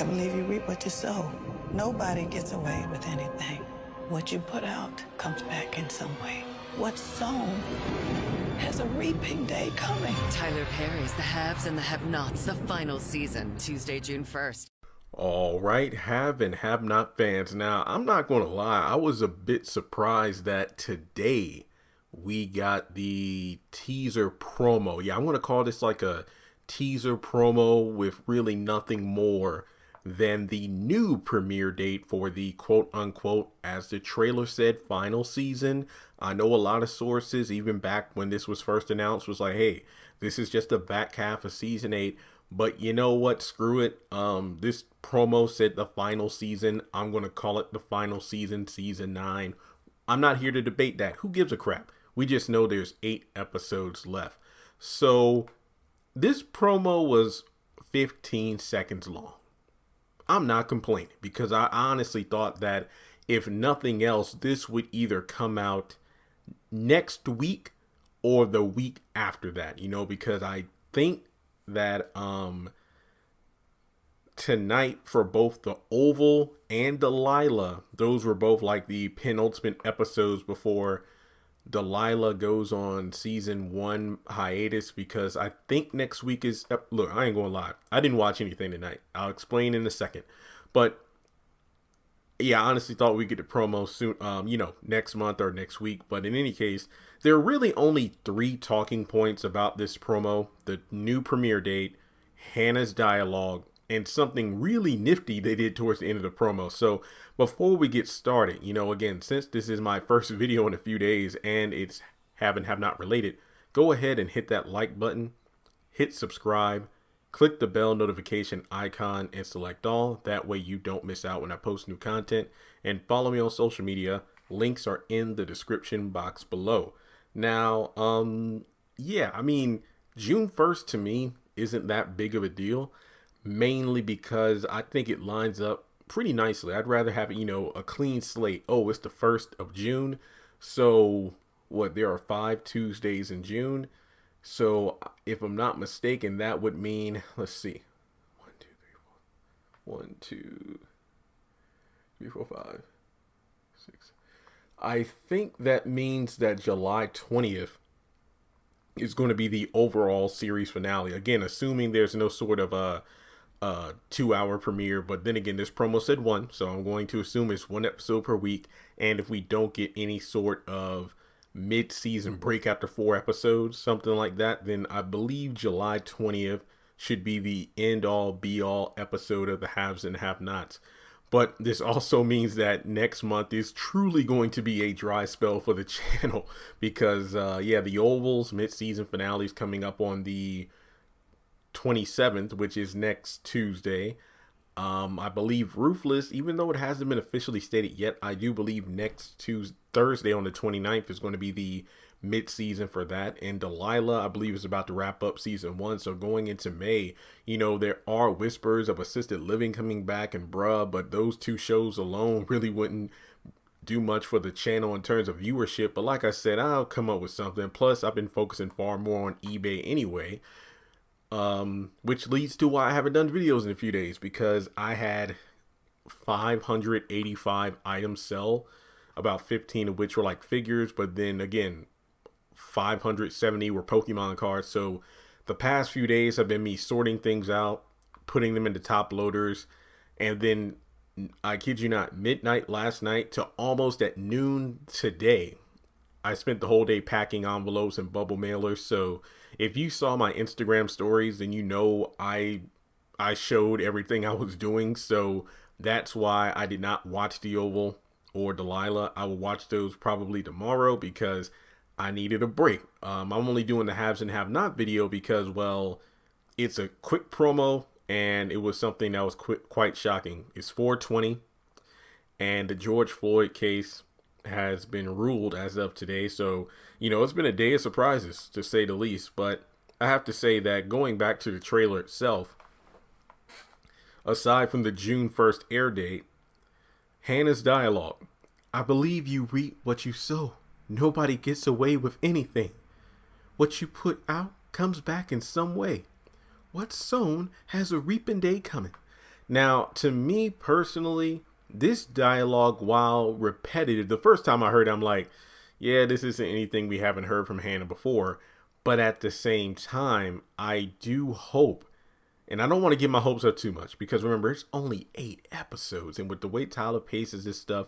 I believe you reap what you sow. Nobody gets away with anything. What you put out comes back in some way. What's sown has a reaping day coming. Tyler Perry's The Haves and the Have-Nots, the final season, Tuesday, June 1st. All right, have and have not fans. Now, I'm not going to lie. I was a bit surprised that today we got the teaser promo. Yeah, I'm going to call this like a teaser promo with really nothing more than the new premiere date for the quote unquote, as the trailer said, final season. I know a lot of sources, even back when this was first announced, was like, hey, this is just the back half of season 8. But you know what? Screw it. This promo said the final season. I'm going to call it the final season, season 9. I'm not here to debate that. Who gives a crap? We just know there's 8 episodes left. So this promo was 15 seconds long. I'm not complaining because I honestly thought that if nothing else, this would either come out next week or the week after that, because I think that tonight for both the Oval and Delilah, those were both like the penultimate episodes before Delilah goes on season 1 hiatus, because I think next week is, look, I ain't gonna lie, I didn't watch anything tonight. I'll explain in a second. But yeah, I honestly thought we'd get the promo soon, next month or next week. But in any case, there are really only 3 talking points about this promo: the new premiere date, Hannah's dialogue, and something really nifty they did towards the end of the promo. So before we get started, again, since this is my first video in a few days and it's have and have not related, go ahead and hit that like button, hit subscribe, click the bell notification icon and select all. That way you don't miss out when I post new content. And follow me on social media. Links are in the description box below. Now, June 1st to me isn't that big of a deal, mainly because I think it lines up pretty nicely. I'd rather have, a clean slate. Oh, it's the 1st of June. So there are 5 Tuesdays in June. So if I'm not mistaken, that would mean, let's see, 1, 2, 3, 4, 5, 6. I think that means that July 20th is going to be the overall series finale. Again, assuming there's no sort of a 2-hour premiere, but then again, this promo said 1, so I'm going to assume it's 1 episode per week. And if we don't get any sort of mid-season break after 4 episodes, something like that, then I believe July 20th should be the end-all be-all episode of the Haves and Have-Nots. But this also means that next month is truly going to be a dry spell for the channel because the Oval's mid-season finale is coming up on the 27th, which is next Tuesday. I believe Ruthless, even though it hasn't been officially stated yet, I do believe next Thursday on the 29th is going to be the mid-season for that. And Delilah, I believe, is about to wrap up season 1. So going into May, there are whispers of Assisted Living coming back and Bruh, but those 2 shows alone really wouldn't do much for the channel in terms of viewership. But like I said, I'll come up with something. Plus, I've been focusing far more on eBay anyway. Which leads to why I haven't done videos in a few days, because I had 585 items sell, about 15 of which were like figures, but then again, 570 were Pokemon cards. So the past few days have been me sorting things out, putting them into top loaders, and then I kid you not, midnight last night to almost at noon today, I spent the whole day packing envelopes and bubble mailers. So if you saw my Instagram stories, then I showed everything I was doing. So that's why I did not watch the Oval or Delilah. I will watch those probably tomorrow because I needed a break. I'm only doing the Haves and Have Not video because, well, it's a quick promo and it was something that was quite shocking. It's 420 and the George Floyd case has been ruled as of today. So, it's been a day of surprises to say the least. But I have to say that going back to the trailer itself, aside from the June 1st air date, Hannah's dialogue, I believe you reap what you sow. Nobody gets away with anything. What you put out comes back in some way. What's sown has a reaping day coming. Now, to me personally, this dialogue, while repetitive, the first time I heard it, I'm like, yeah, this isn't anything we haven't heard from Hannah before. But at the same time, I do hope, and I don't want to get my hopes up too much, because remember, it's only 8 episodes. And with the way Tyler paces this stuff,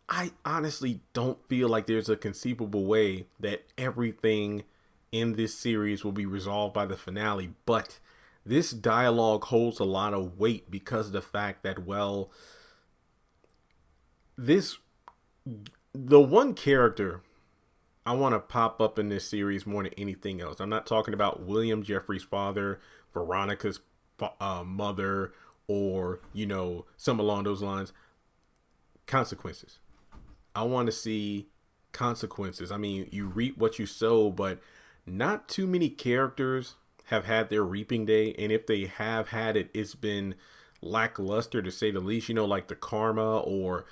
I honestly don't feel like there's a conceivable way that everything in this series will be resolved by the finale. But this dialogue holds a lot of weight because of the fact that, well, the one character I want to pop up in this series more than anything else. I'm not talking about William Jeffrey's father, Veronica's mother, or, some along those lines. Consequences. I want to see consequences. I mean, you reap what you sow, but not too many characters have had their reaping day. And if they have had it, it's been lackluster, to say the least. Like the karma, or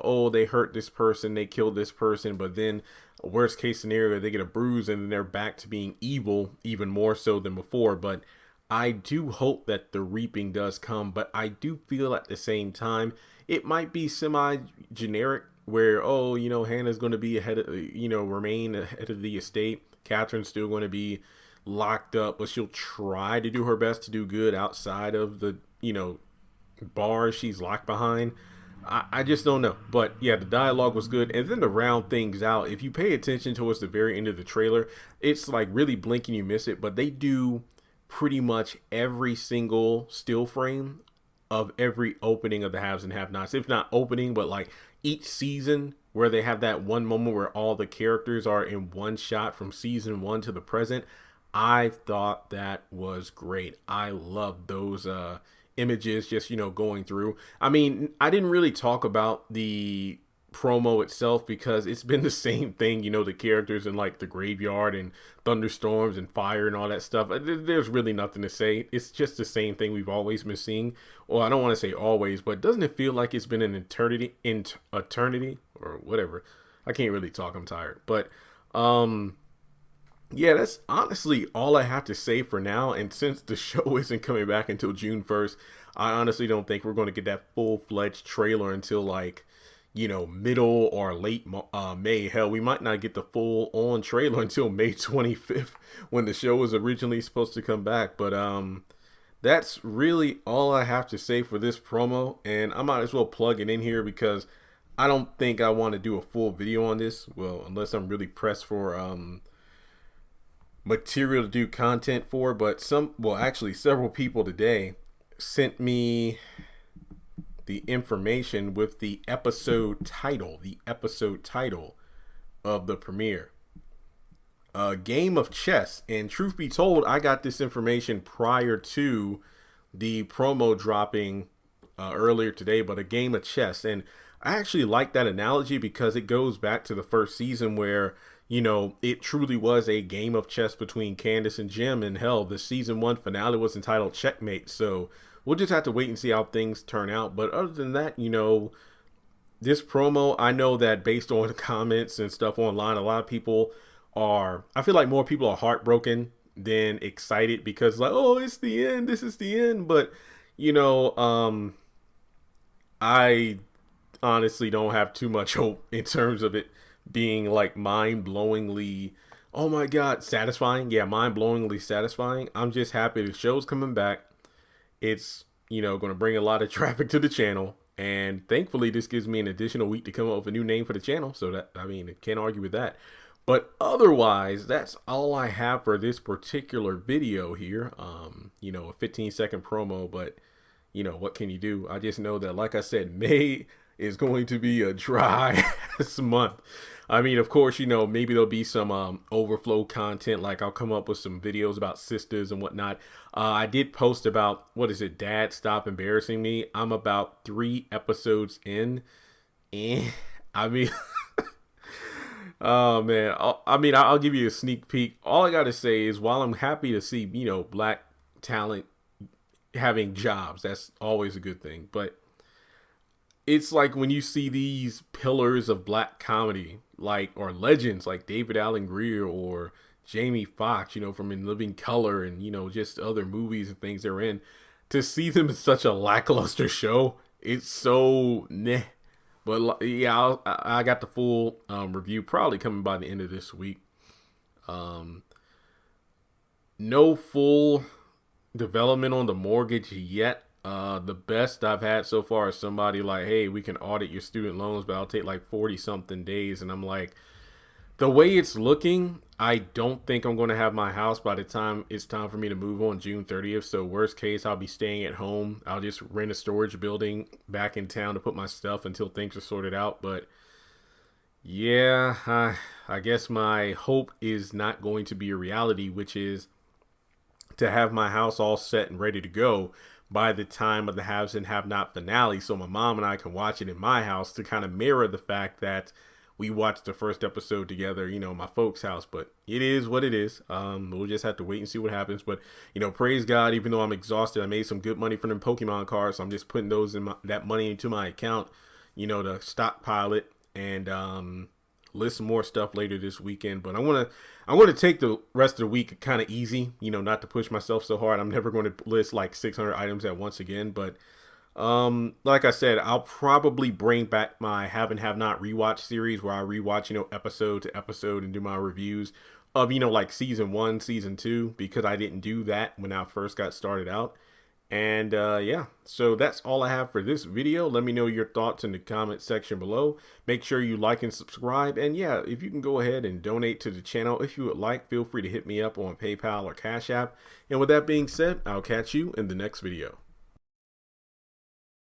oh, they hurt this person, they killed this person, but then worst case scenario, they get a bruise and then they're back to being evil, even more so than before. But I do hope that the reaping does come, but I do feel at the same time it might be semi generic, where Hannah's going to be ahead of, remain ahead of the estate. Catherine's still going to be locked up, but she'll try to do her best to do good outside of the bars she's locked behind. I just don't know. But yeah, the dialogue was good. And then to round things out, if you pay attention towards the very end of the trailer, it's like really blink and you miss it, but they do pretty much every single still frame of every opening of the haves and have-nots. If not opening, but like each season, where they have that one moment where all the characters are in one shot from season 1 to the present. I thought that was great. I love those images just going through. I mean, I didn't really talk about the promo itself because it's been the same thing, the characters in like the graveyard and thunderstorms and fire and all that stuff. There's really nothing to say. It's just the same thing we've always been seeing. Well, I don't want to say always, but doesn't it feel like it's been an eternity or whatever? I can't really talk, I'm tired. But yeah, that's honestly all I have to say for now. And since the show isn't coming back until June 1st, I honestly don't think we're going to get that full-fledged trailer until like, middle or late May. Hell, we might not get the full-on trailer until May 25th when the show was originally supposed to come back. But that's really all I have to say for this promo. And I might as well plug it in here because I don't think I want to do a full video on this. Well, unless I'm really pressed for material to do content for. But several people today sent me the information with the episode title of the premiere, a game of chess. And truth be told, I got this information prior to the promo dropping earlier today, but a game of chess. And I actually like that analogy because it goes back to the first season where it truly was a game of chess between Candace and Jim. And hell, the season 1 finale was entitled Checkmate. So we'll just have to wait and see how things turn out. But other than that, this promo, I know that based on the comments and stuff online, a lot of people I feel like more people are heartbroken than excited because like, oh, it's the end. This is the end. But, I honestly don't have too much hope in terms of it being like mind-blowingly, oh my God, satisfying. Yeah, mind-blowingly satisfying. I'm just happy the show's coming back. It's, going to bring a lot of traffic to the channel. And thankfully, this gives me an additional week to come up with a new name for the channel. So that, I mean, can't argue with that. But otherwise, that's all I have for this particular video here. A 15-second promo, but what can you do? I just know that, like I said, May is going to be a dry month. I mean, of course, maybe there'll be some overflow content. Like I'll come up with some videos about sisters and whatnot. I did post about, Dad, Stop Embarrassing Me. I'm about 3 episodes in. And I mean, oh man. I'll give you a sneak peek. All I got to say is while I'm happy to see, black talent having jobs, that's always a good thing. But it's like when you see these pillars of black comedy, or legends like David Allen Greer or Jamie Foxx, from In Living Color and, just other movies and things they're in, to see them in such a lackluster show, it's so meh. But yeah, I got the full review probably coming by the end of this week. No full development on the mortgage yet. The best I've had so far is somebody like, hey, we can audit your student loans, but I'll take like 40 something days. And I'm like, the way it's looking, I don't think I'm going to have my house by the time it's time for me to move on June 30th. So worst case, I'll be staying at home. I'll just rent a storage building back in town to put my stuff until things are sorted out. But yeah, I guess my hope is not going to be a reality, which is to have my house all set and ready to go by the time of the Haves and Have Not finale, so my mom and I can watch it in my house to kind of mirror the fact that we watched the first episode together, you know, my folks' house. But it is what it is. We'll just have to wait and see what happens. But, you know, praise God, even though I'm exhausted, I made some good money from them Pokemon cards. So I'm just putting those in that money into my account, you know, to stockpile it and list some more stuff later this weekend. But I want to take the rest of the week kind of easy, you know, not to push myself so hard. I'm never going to list like 600 items at once again. But like I said, I'll probably bring back my Have and Have Not rewatch series where I rewatch, you know, episode to episode and do my reviews of, you know, like season 1, season 2, because I didn't do that when I first got started out. And yeah, so that's all I have for this video. Let me know your thoughts in the comment section below. Make sure you like and subscribe. And yeah, if you can go ahead and donate to the channel if you would like, feel free to hit me up on PayPal or Cash App. And with that being said, I'll catch you in the next video.